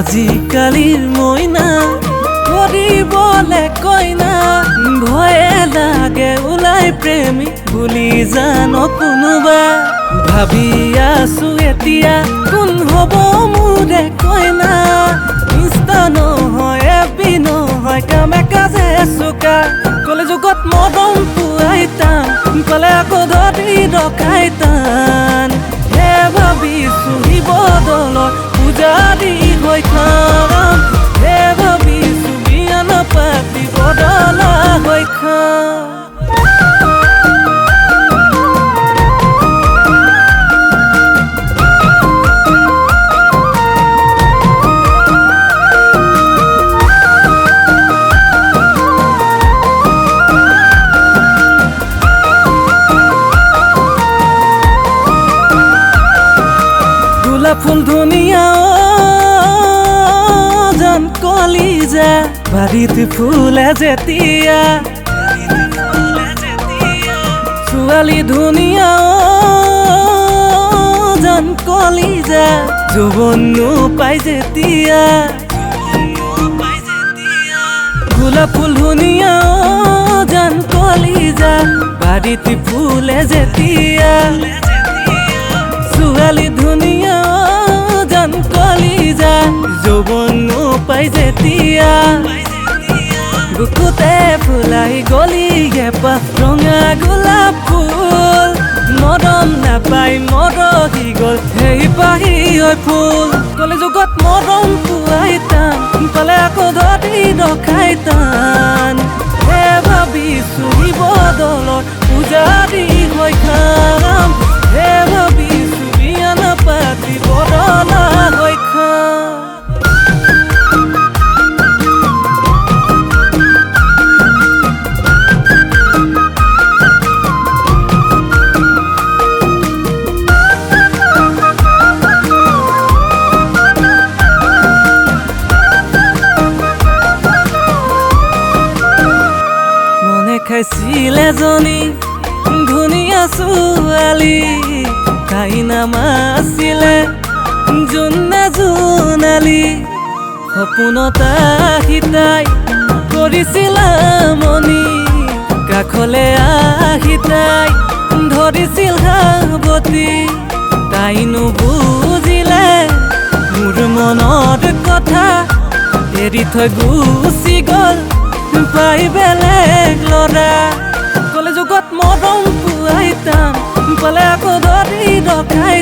আজিকালিৰ মইনা কৰিবলে কইনা ভয়ে লাগে ওলাই প্ৰেমী বুলি জান কোনোবা ভাবি আছো এতিয়া কোন হব মোৰে কইনা ইনষ্টা নহয় এপি নহয় কামে কাজে চোকা কলেজত মৰম পুৱাইতাম পালে আকৌ ধৰি ৰখাইতাম হে ভাবিছো সি বদলৰ পূজাৰী হৈ খাম হে ভাবিছো বিয়া নাপাতি বদলা হৈ খাম ফুল ধুনিয়া জান কলিজা বাড়িতে ফুলে যেতিয়া ছোৱালী ধুনিয়া জান কলিজা যৌৱনো পাই যেতিয়া গোলাপ ফুল ধুনিয়া জান কলিজা বাড়িতে ফুলে যেতিয়া ছোৱালী ধুনিয়া জান কলিজা যৌৱনো পাই যেতিয়া বুকুতে ফুলাই গলিগে ৰঙা গোলাপ ফুল মৰম নাপাই মৰহি গল সেই পাহি হৈ ফুল কলেজত মৰম পুৱাইতাম পালে আকৌ ধৰি ৰখাইতাম হে ভাবিছো সি বদলৰ পূজাৰী হৈ খাম হে ভাবিছো বিয়া নাপাতি বদলা হৈ খাম মনে খাইছিল এজনী ধুনীয়া ছোৱালী তাই নাম আছিলে জোনা জোনালী সপোনত আহি তাই কৰিছিল মনি কাষলে আহি তাই ধৰিছিল সাৱতী তাই নুবুজিলে মোৰ মনৰ কথা এৰি থৈ গুচি গল পাই বেলেগ ল'ৰা কলেজত মৰম পুৱাইতাম পালে আকৌ ধৰি ৰখাই